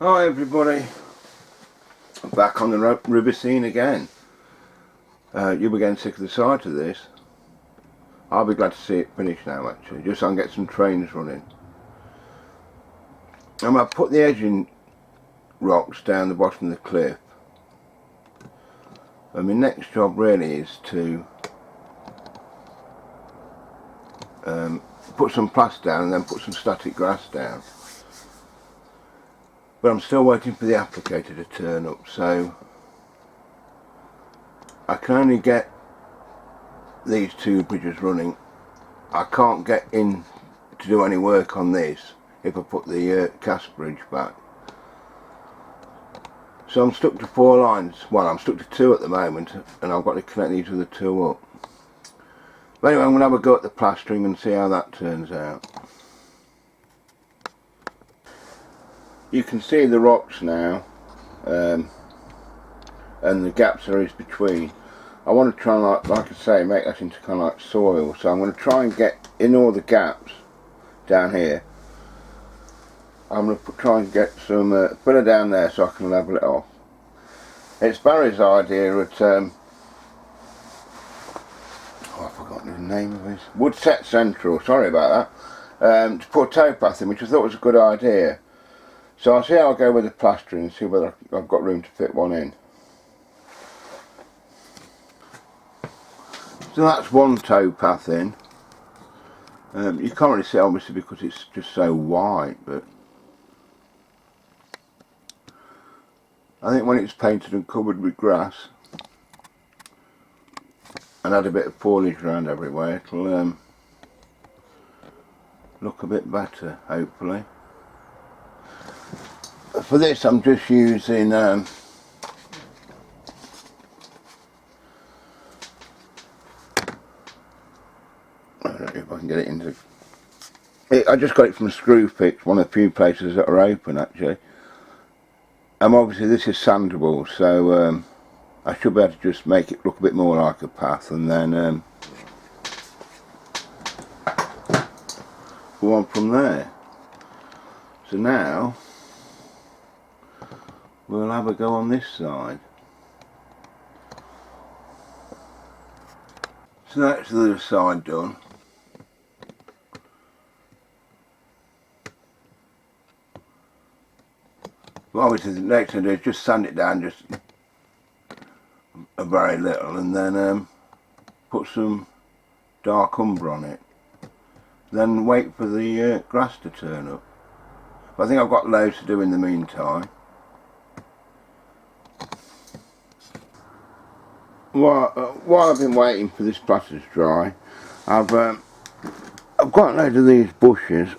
Hi everybody, I'm back on the rubber scene again. You'll be getting sick of the sight of this. I'll be glad to see it finished now actually, just so I can get some trains running. I'm going to put the edging rocks down the bottom of the cliff. And my next job really is to put some plaster down and then put some static grass down. But I'm still waiting for the applicator to turn up, so I can only get these two bridges running. I can't get in to do any work on this if I put the cast bridge back. So I'm stuck to 4 lines. Well, I'm stuck to 2 at the moment, and I've got to connect these other 2 up. But anyway, I'm going to have a go at the plastering and see how that turns out. You can see the rocks now, and the gaps there is between. I want to try and, like I say, make that into kind of like soil. So I'm going to try and get in all the gaps down here. I'm going to try and get some filler down there so I can level it off. It's Barry's idea at, I've forgotten the name of this, Woodset Central, sorry about that, to put a towpath in, which I thought was a good idea. So I'll see how I go with the plastering and see whether I've got room to fit one in. So that's one towpath in. You can't really see obviously because it's just so white, but I think when it's painted and covered with grass and had a bit of foliage around everywhere, it'll look a bit better, hopefully. For this I'm just using I don't know if I can get it into I just got it from Screwfix, one of the few places that are open actually. Obviously this is sandable, so I should be able to just make it look a bit more like a path and then go on from there. So now we'll have a go on this side. So that's the other side done. Well, obviously the next thing to do is just sand it down just a very little and then put some dark umber on it. Then wait for the grass to turn up. But I think I've got loads to do in the meantime. While I've been waiting for this plaster to dry, I've got a load of these bushes.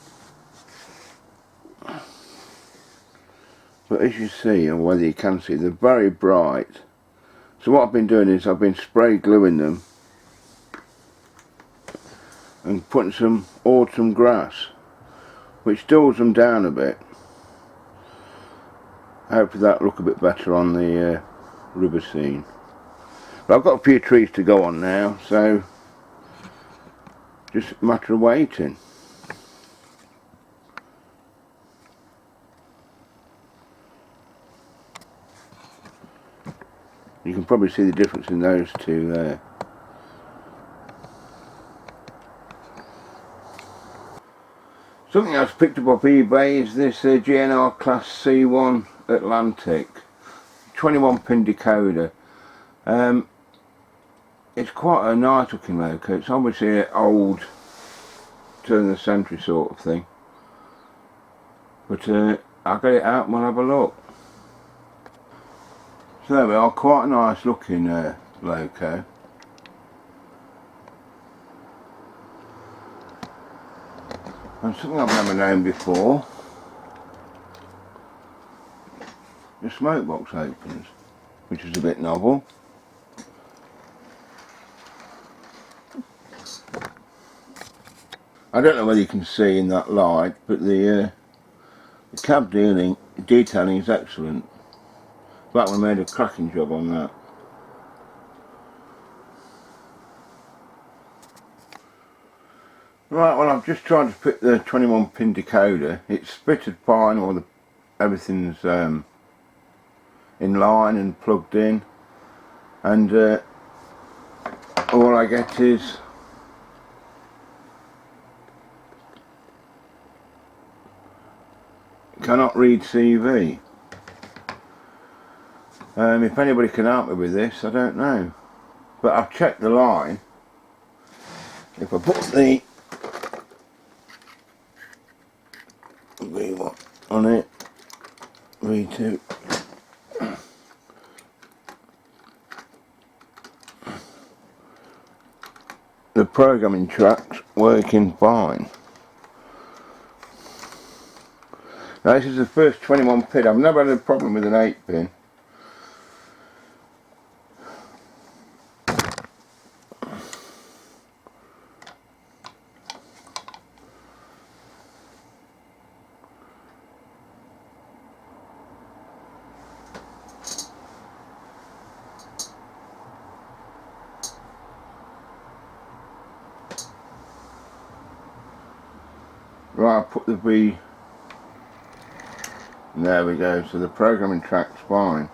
But as you see, or whether you can see, they're very bright. So what I've been doing is I've been spray gluing them and putting some autumn grass, which dulls them down a bit. Hopefully that'll look a bit better on the rubber scene. But I've got a few trees to go on now, so just a matter of waiting. You can probably see the difference in those two there. Something else picked up off eBay is this GNR Class C1 Atlantic 21 pin decoder. It's quite a nice looking loco. It's obviously an old turn of the century sort of thing, but I'll get it out and we'll have a look. So there we are, quite a nice looking loco. And something I've never known before, the smoke box opens, which is a bit novel. I don't know whether you can see in that light, but the cab detailing is excellent. That one made a cracking job on that. Right, well I've just tried to fit the 21 pin decoder. It's fitted fine, or the everything's in line and plugged in, and all I get is cannot read CV. If anybody can help me with this, I don't know, but I've checked the line. If I put the V1 on it, V2, the programming track's working fine. Now this is the first 21 pin. I've never had a problem with an 8 pin. Right, I'll put the V, and there we go, so the programming track's fine.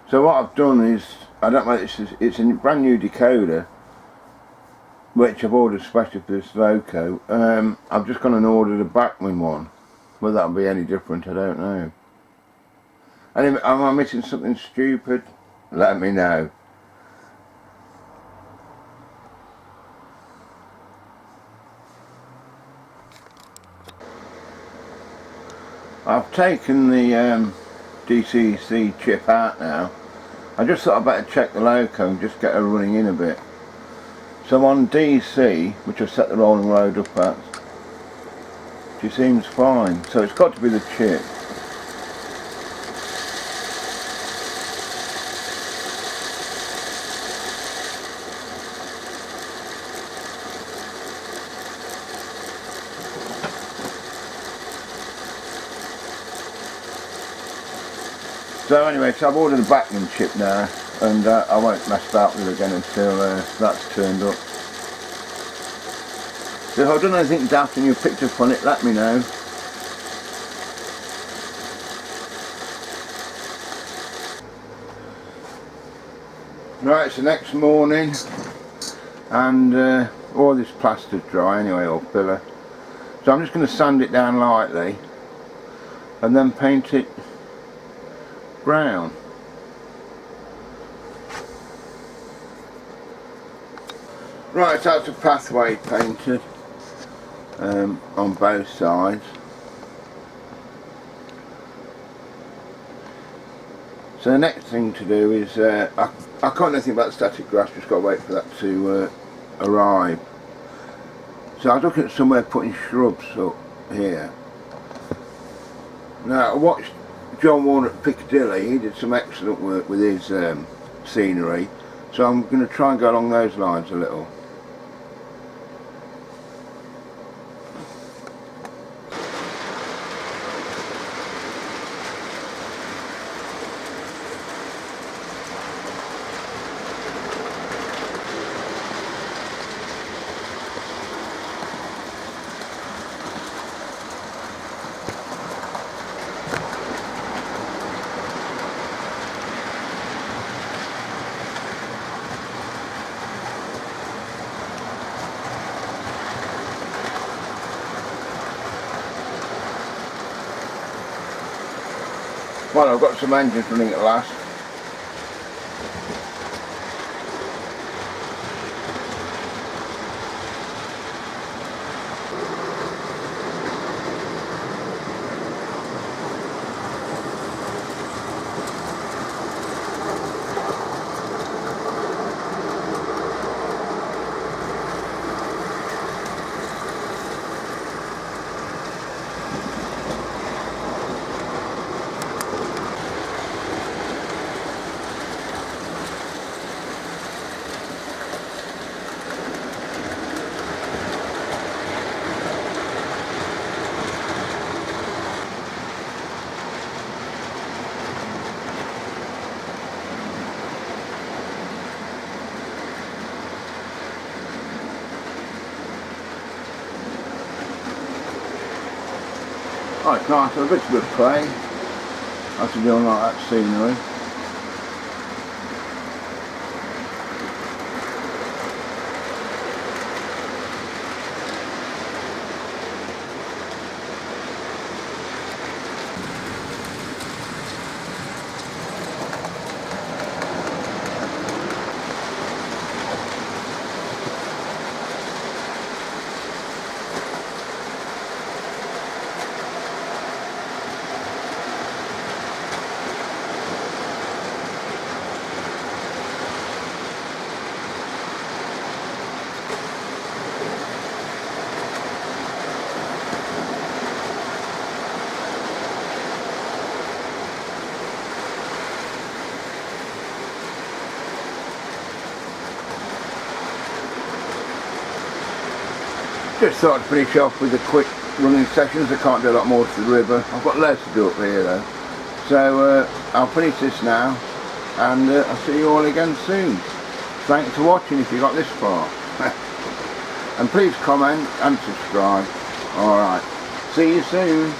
So what I've done is, I don't know, it's a brand new decoder, which I've ordered specially for this Voco. I've just gone and ordered a Bachmann one. Whether that'll be any different, I don't know. Anyway, am I missing something stupid? Let me know. I've taken the DCC chip out now. I just thought I'd better check the loco and just get her running in a bit. So I'm on DC, which I've set the rolling load up at. She seems fine, so it's got to be the chip. So anyway, so I've ordered a Bachmann chip now, and I won't mess about with it again until that's turned up. So if I've done anything daft and you picked up on it, let me know. Right, it's the next morning, and all this plaster's dry anyway, or filler. So I'm just going to sand it down lightly, and then paint it brown. Right, that's the pathway painted on both sides. So the next thing to do is, I can't do anything about the static grass, just got to wait for that to arrive. So I was looking at somewhere putting shrubs up here. Now I watched John Warner at Piccadilly. He did some excellent work with his scenery, so I'm going to try and go along those lines a little. Well, I've got some engines running at last. Oh, it's nice, a bit of good play. I should do like that scenery. Just thought I'd finish off with a quick running sessions. I can't do a lot more to the river. I've got loads to do up here though. So I'll finish this now, and I'll see you all again soon. Thanks for watching if you got this far. And please comment and subscribe. Alright, see you soon.